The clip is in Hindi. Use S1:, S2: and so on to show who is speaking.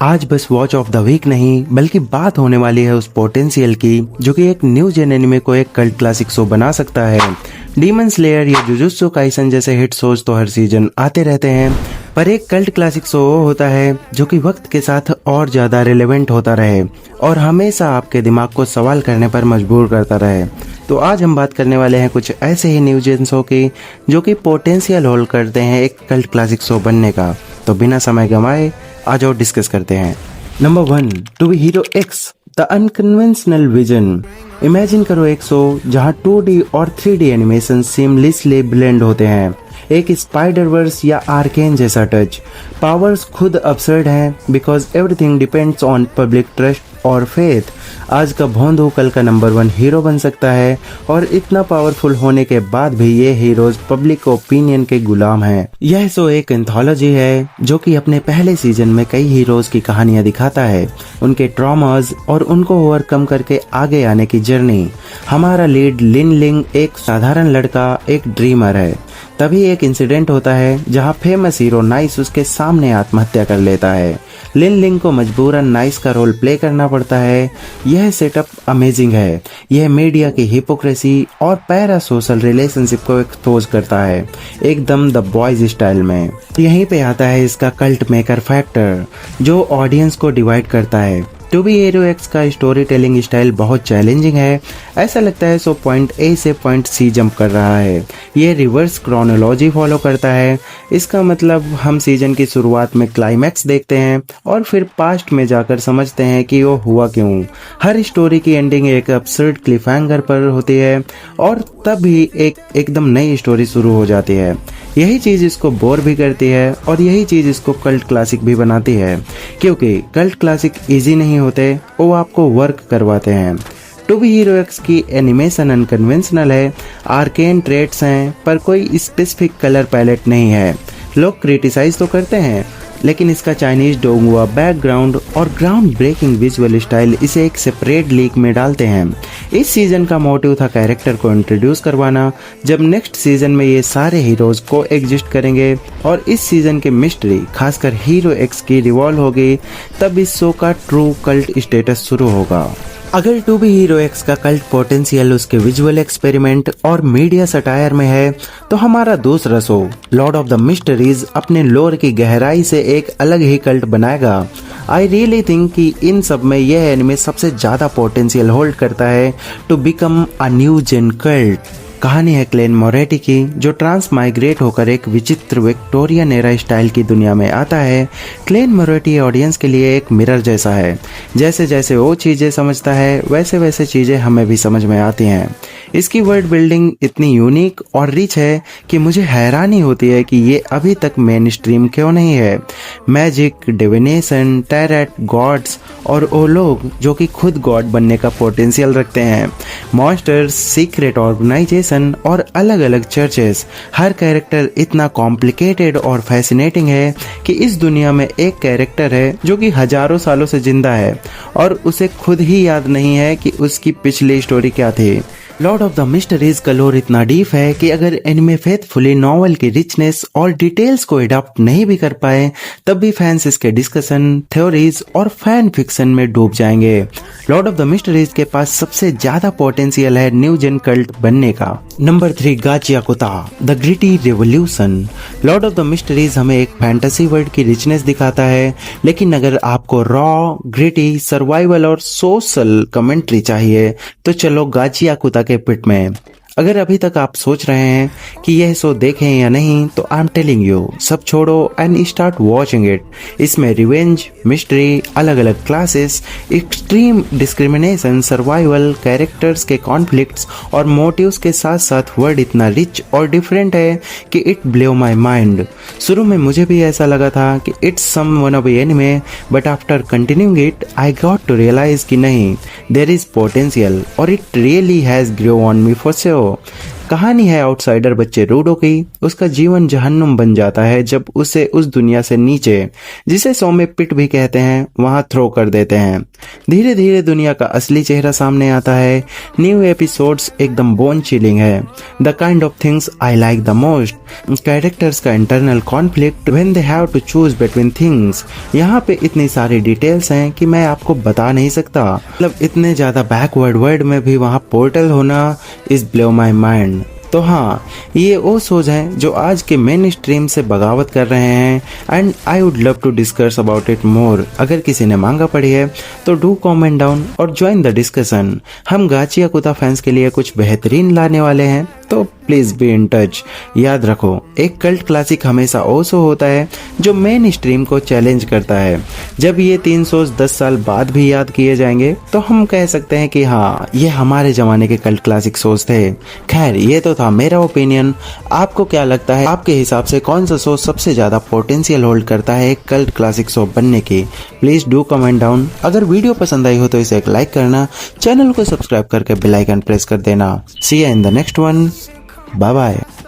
S1: आज बस वॉच ऑफ द वीक नहीं बल्कि बात होने वाली है उस पोटेंशियल की जो कि एक न्यू जेन एनिमे को एक कल्ट क्लासिक शो बना सकता है। डीमन स्लेयर या जुजुत्सु काइसन जैसे हिट शोज तो हर सीजन आते रहते हैं, पर एक कल्ट क्लासिक शो होता है जो कि वक्त के साथ और ज्यादा रिलेवेंट होता रहे और हमेशा आपके दिमाग को सवाल करने पर मजबूर करता रहे। तो आज हम बात करने वाले हैं कुछ ऐसे ही न्यू जेन शो की जो कि पोटेंशियल होल्ड करते हैं एक कल्ट क्लासिक शो बनने का। तो बिना समय गंवाए आ जाओ डिस्कस करते हैं। Number 1, to be hero X the unconventional vision. Imagine करो एक शो जहां 2D और 3D एनिमेशन सीमलेसली ब्लेंड होते हैं, एक स्पाइडरवर्स या आर्केन जैसा टच। पावर्स खुद absurd हैं because everything depends on public trust और फेथ। आज का भोंदू कल का नंबर 1 हीरो बन सकता है और इतना पावरफुल होने के बाद भी ये हीरोज पब्लिक ओपिनियन के गुलाम हैं। यह शो एक एंथोलॉजी है जो कि अपने पहले सीजन में कई हीरोज की कहानियां दिखाता है, उनके ट्रॉमास और उनको ओवरकम करके आगे आने की जर्नी। हमारा लीड लिन लिंग एक साधारण लड़का, एक ड्रीमर है। तभी एक इंसिडेंट होता है जहां फेमस हीरो नाइस उसके सामने आत्महत्या कर लेता है। लिन लिंग को मजबूरन नाइस का रोल प्ले करना पड़ता है। यह सेटअप अमेजिंग है। यह मीडिया की हिपोक्रेसी और पैरा सोशल रिलेशनशिप को एक्सपोज करता है, एकदम द बॉयज स्टाइल में। यहीं पे आता है इसका कल्ट मेकर फैक्टर जो ऑडियंस को डिवाइड करता है। टू बी हीरो एक्स का स्टोरी टेलिंग स्टाइल बहुत चैलेंजिंग है। ऐसा लगता है सो पॉइंट ए से पॉइंट सी जंप कर रहा है। ये रिवर्स क्रोनोलॉजी फॉलो करता है। इसका मतलब हम सीजन की शुरुआत में क्लाइमैक्स देखते हैं और फिर पास्ट में जाकर समझते हैं कि वो हुआ क्यों। हर स्टोरी की एंडिंग एक absurd क्लिफहैंगर पर होती है और तब ही एक एकदम नई स्टोरी शुरू हो जाती है। यही चीज इसको बोर भी करती है और यही चीज इसको कल्ट क्लासिक भी बनाती है, क्योंकि कल्ट क्लासिक इजी नहीं होते, वो आपको वर्क करवाते हैं। टू बी हीरो एक्स की एनिमेशन अनकन्वेंशनल है, आर्केन ट्रेट्स हैं, पर कोई स्पेसिफिक कलर पैलेट नहीं है। लोग क्रिटिसाइज तो करते हैं, लेकिन इसका चाइनीज डोंगुआ बैकग्राउंड और ग्राउंड ब्रेकिंग विजुअल स्टाइल इसे एक सेपरेट लीग में डालते हैं। इस सीजन का मोटिव था कैरेक्टर को इंट्रोड्यूस करवाना, जब नेक्स्ट सीजन में ये सारे हीरोज को एग्जिस्ट करेंगे और इस सीजन की मिस्ट्री खासकर हीरो एक्स की रिवॉल्व होगी, तब इस शो का ट्रू कल्ट स्टेटस शुरू होगा। अगर टू बी हीरो एक्स का कल्ट पोटेंशियल उसके विजुअल एक्सपेरिमेंट और मीडिया सटायर में है, तो हमारा दूसरा show Lord of the mysteries अपने लोर की गहराई से एक अलग ही कल्ट बनाएगा। आई रियली थिंक कि इन सब में यह एनिमे सबसे ज्यादा पोटेंशियल होल्ड करता है to become a new gen cult. कहानी है क्लेन मोरेटी की, जो ट्रांस माइग्रेट होकर एक विचित्र विक्टोरियन एरा स्टाइल की दुनिया में आता है। क्लेन मोरेटी ऑडियंस के लिए एक मिरर जैसा है। जैसे जैसे वो चीजें समझता है वैसे वैसे चीजें हमें भी समझ में आती हैं। इसकी वर्ल्ड बिल्डिंग इतनी यूनिक और रिच है कि मुझे हैरानी होती है कि ये अभी तक मेन स्ट्रीम क्यों नहीं है। मैजिक, डिविनेशन, टैरेट, गॉड्स और वो लोग जो कि खुद गॉड बनने का पोटेंशियल रखते हैं, मॉन्स्टर्स, सीक्रेट ऑर्गेनाइजेशन और अलग अलग चर्चेस। हर कैरेक्टर इतना कॉम्प्लिकेटेड और फैसिनेटिंग है कि इस दुनिया में एक कैरेक्टर है जो कि हजारों सालों से जिंदा है और उसे खुद ही याद नहीं है कि उसकी पिछली स्टोरी क्या थी। लॉर्ड ऑफ द मिस्टरीज का लोर इतना डीप है कि अगर एनिमे फेथफुली नॉवल की रिचनेस और डिटेल्स को अडॉप्ट नहीं भी कर पाए, तब भी फैंस इसके डिस्कशन, थ्योरीज और फैन फिक्शन में डूब जाएंगे। लॉर्ड ऑफ द मिस्टरीज के पास सबसे ज्यादा पोटेंशियल है न्यू जेन कल्ट बनने का। Number 3, Gachiakuta the gritty revolution. Lord of the Mysteries हमें एक फैंटेसी वर्ल्ड की रिचनेस दिखाता है, लेकिन अगर आपको रॉ, ग्रिटी, सर्वाइवल और सोशल कमेंट्री चाहिए तो चलो गाचियाकुता के पिट में। अगर अभी तक आप सोच रहे हैं कि यह शो देखें या नहीं, तो आई एम टेलिंग यू, सब छोड़ो एंड स्टार्ट वॉचिंग इट। इसमें रिवेंज, मिस्ट्री, अलग अलग classes, extreme discrimination, survival, characters के कॉन्फ्लिक्ट्स और मोटिव्स के साथ साथ वर्ड इतना रिच और डिफरेंट है कि इट ब्लो माई माइंड। शुरू में मुझे भी ऐसा लगा था कि it's some wannabe anime, but after continuing it I got to realise कि नहीं, देयर इज पोटेंशियल और it really has grow on me for sure. कहानी है आउटसाइडर बच्चे रूडो की। उसका जीवन जहन्नुम बन जाता है जब उसे उस दुनिया से नीचे, जिसे सौम्य पिट भी कहते हैं, वहां थ्रो कर देते हैं। धीरे धीरे दुनिया का असली चेहरा सामने आता है। न्यू एपिसोड्स एकदम बोन चिलिंग है। The kind of things I like the most, characters का internal conflict when they have to choose between things. यहाँ पे इतनी सारी डिटेल्स हैं कि मैं आपको बता नहीं सकता। मतलब इतने ज्यादा बैकवर्ड वर्ड में भी वहाँ पोर्टल होना इज ब्लो माई माइंड। तो हाँ, ये वो शोज हैं जो आज के मेन स्ट्रीम से बगावत कर रहे हैं and I would love to discuss about it more. अगर किसी ने मांगा पढ़ी है तो डू कमेंट डाउन और ज्वाइन द डिस्कशन। हम गाची याकुता फैंस के लिए कुछ बेहतरीन लाने वाले हैं, तो प्लीज बी इन टच। याद रखो, एक कल्ट क्लासिक हमेशा ओसो होता है जो मेन स्ट्रीम को चैलेंज करता है। जब ये 310 साल बाद भी याद किए जाएंगे तो हम कह सकते हैं कि हाँ, ये हमारे जमाने के कल्ट क्लासिक शोज थे। खैर, ये तो था मेरा ओपिनियन। आपको क्या लगता है, आपके हिसाब से कौन सा शो सबसे ज्यादा पोटेंशियल होल्ड करता है एक कल्ट क्लासिक शो बनने की? Please do comment down. अगर वीडियो पसंद आई हो तो इसे एक लाइक करना, चैनल को सब्सक्राइब करके बेल आइकन प्रेस कर देना। See you in the next one. Bye bye.